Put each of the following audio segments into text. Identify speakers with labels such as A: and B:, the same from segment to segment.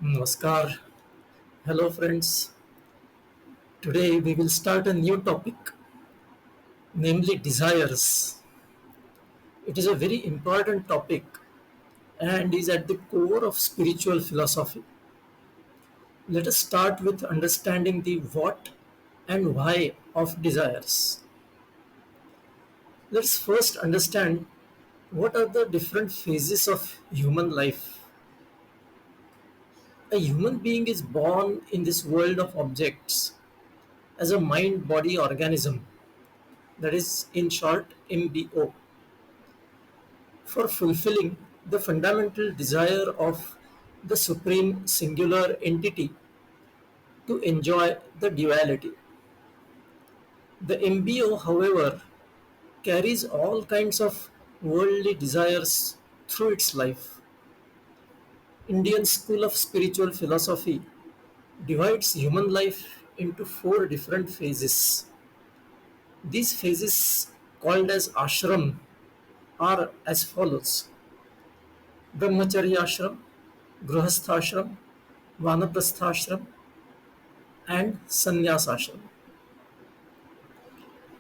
A: Namaskar. Hello, friends. Today we will start a new topic, namely desires. It is a very important topic and is at the core of spiritual philosophy. Let us start with understanding the what and why of desires. Let's first understand what are the different phases of human life. A human being is born in this world of objects as a mind body organism, that is, in short, MBO, for fulfilling the fundamental desire of the supreme singular entity to enjoy the duality. The MBO, however, carries all kinds of worldly desires through its life. Indian school of spiritual philosophy divides human life into four different phases. These phases, called as ashram, are as follows: Brahmacharya ashram, Grihasthashram, Vanaprasthashram, and Sannyas ashram.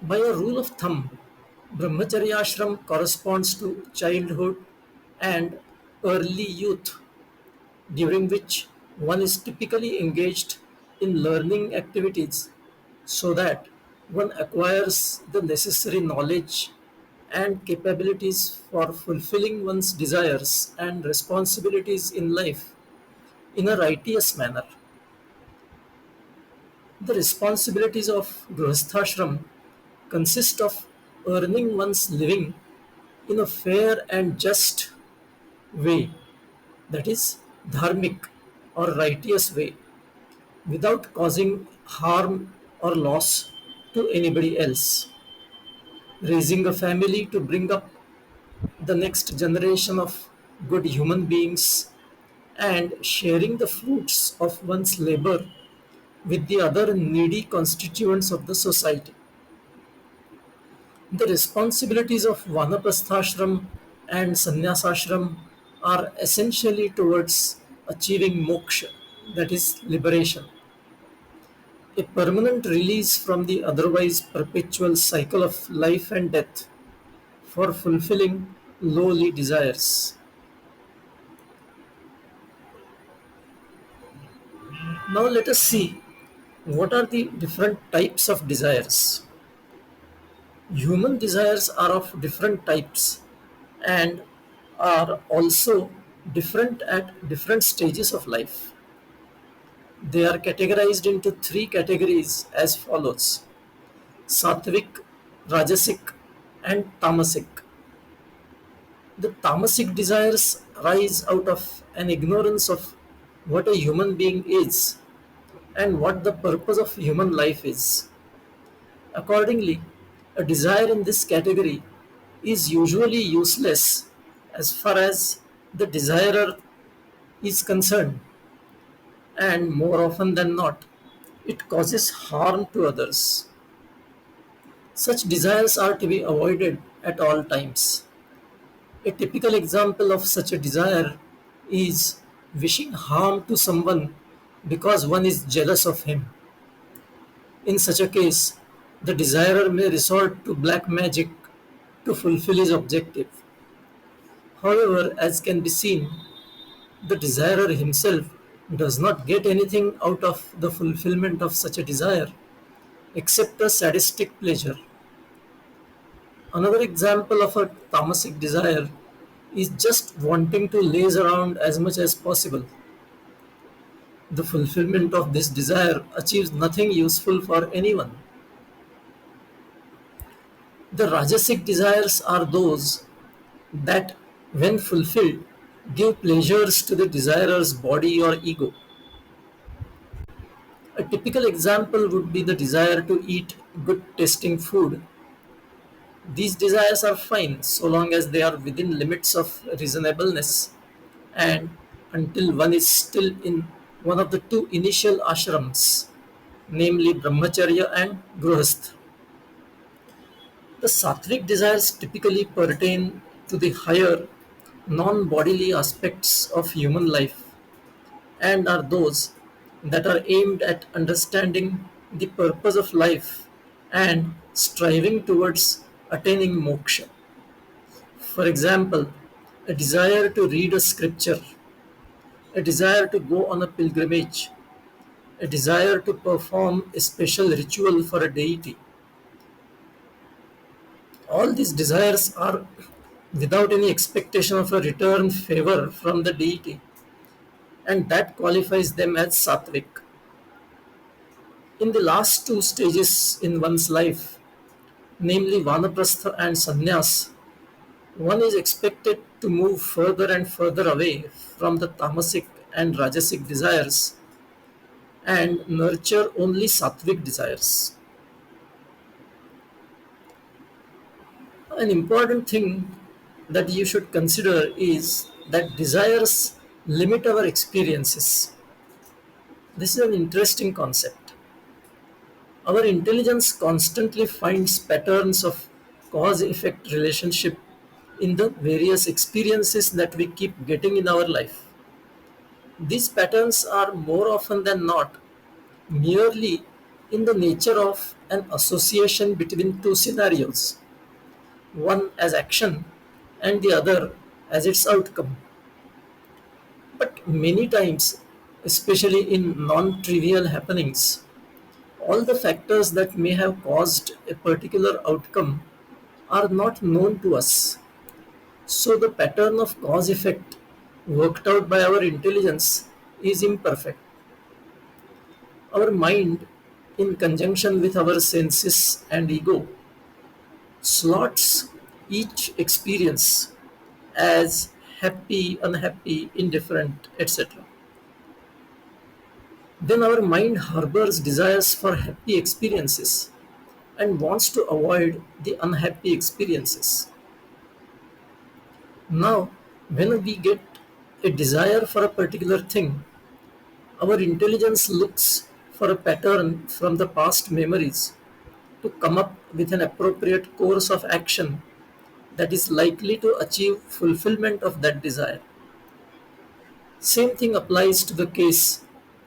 A: By a rule of thumb, Brahmacharya ashram corresponds to childhood and early youth, during which one is typically engaged in learning activities so that one acquires the necessary knowledge and capabilities for fulfilling one's desires and responsibilities in life in a righteous manner. The responsibilities of Grihasthashram consist of earning one's living in a fair and just way, that is, dharmic or righteous way, without causing harm or loss to anybody else. Raising a family to bring up the next generation of good human beings and sharing the fruits of one's labor with the other needy constituents of the society. The responsibilities of Vanaprasthashram and Sannyasashram are essentially towards achieving moksha, that is, liberation, a permanent release from the otherwise perpetual cycle of life and death for fulfilling lowly desires. Now, let us see what are the different types of desires. Human desires are of different types and are also different at different stages of life. They are categorized into three categories as follows: Sattvic, Rajasic, and Tamasic. The Tamasic desires rise out of an ignorance of what a human being is and what the purpose of human life is. Accordingly, a desire in this category is usually useless as far as the desirer is concerned, and more often than not, it causes harm to others. Such desires are to be avoided at all times. A typical example of such a desire is wishing harm to someone because one is jealous of him. In such a case, the desirer may resort to black magic to fulfill his objective. However, as can be seen, the desirer himself does not get anything out of the fulfillment of such a desire except a sadistic pleasure. Another example of a tamasic desire is just wanting to laze around as much as possible. The fulfillment of this desire achieves nothing useful for anyone. The Rajasic desires are those that, when fulfilled, give pleasures to the desirer's body or ego. A typical example would be the desire to eat good tasting food. These desires are fine so long as they are within limits of reasonableness and until one is still in one of the two initial ashrams, namely Brahmacharya and Grihastha. The sattvic desires typically pertain to the higher, non bodily aspects of human life, and are those that are aimed at understanding the purpose of life and striving towards attaining moksha. For example, a desire to read a scripture, a desire to go on a pilgrimage, a desire to perform a special ritual for a deity. All these desires are without any expectation of a return favor from the deity, and that qualifies them as sattvic. In the last two stages in one's life, namely vanaprastha and sannyas, one is expected to move further and further away from the tamasic and rajasic desires and nurture only sattvic desires. An important thing that you should consider is that desires limit our experiences. This is an interesting concept. Our intelligence constantly finds patterns of cause effect relationship in the various experiences that we keep getting in our life. These patterns are more often than not merely in the nature of an association between two scenarios, one as action and the other as its outcome. But many times, especially in non trivial happenings, all the factors that may have caused a particular outcome are not known to us. So the pattern of cause effect worked out by our intelligence is imperfect. Our mind, in conjunction with our senses and ego, slots each experience as happy, unhappy, indifferent, etc. Then our mind harbors desires for happy experiences and wants to avoid the unhappy experiences. Now, when we get a desire for a particular thing, our intelligence looks for a pattern from the past memories to come up with an appropriate course of action that is likely to achieve fulfillment of that desire. Same thing applies to the case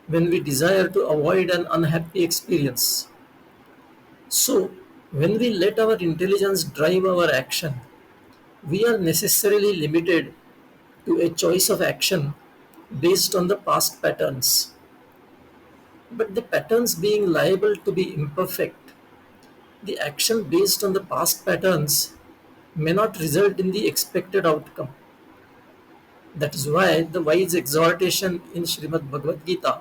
A: when we desire to avoid an unhappy experience. So, when we let our intelligence drive our action, we are necessarily limited to a choice of action based on the past patterns. But the patterns being liable to be imperfect, the action based on the past patterns may not result in the expected outcome. That is why the wise exhortation in Srimad Bhagavad Gita,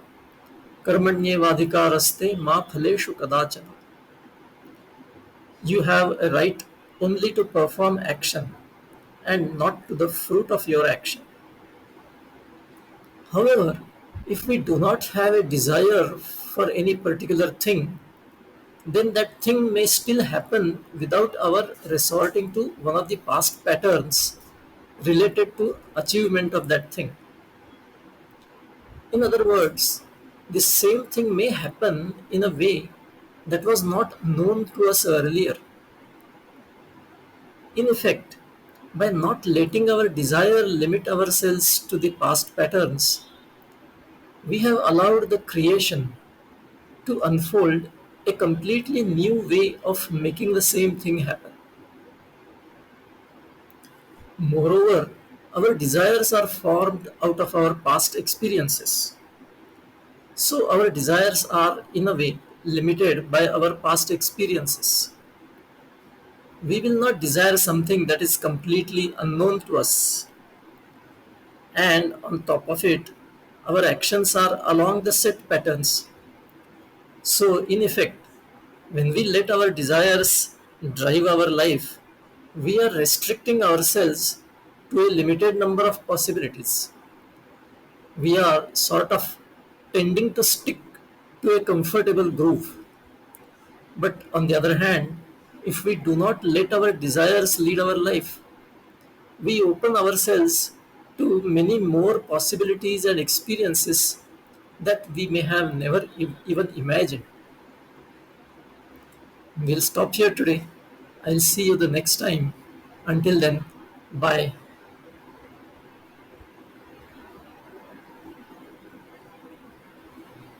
A: Karmanyevadhikaraste ma phaleshu kadachana. You have a right only to perform action and not to the fruit of your action. However, if we do not have a desire for any particular thing, then that thing may still happen without our resorting to one of the past patterns related to achievement of that thing. In other words, the same thing may happen in a way that was not known to us earlier. In effect, by not letting our desire limit ourselves to the past patterns, we have allowed the creation to unfold a completely new way of making the same thing happen. Moreover, our desires are formed out of our past experiences. So, our desires are, in a way, limited by our past experiences. We will not desire something that is completely unknown to us, and on top of it, our actions are along the set patterns. So, in effect, when we let our desires drive our life, we are restricting ourselves to a limited number of possibilities. We are sort of tending to stick to a comfortable groove. But on the other hand, if we do not let our desires lead our life, we open ourselves to many more possibilities and experiences that we may have never even imagined. We'll stop here today. I'll see you the next time. Until then, bye.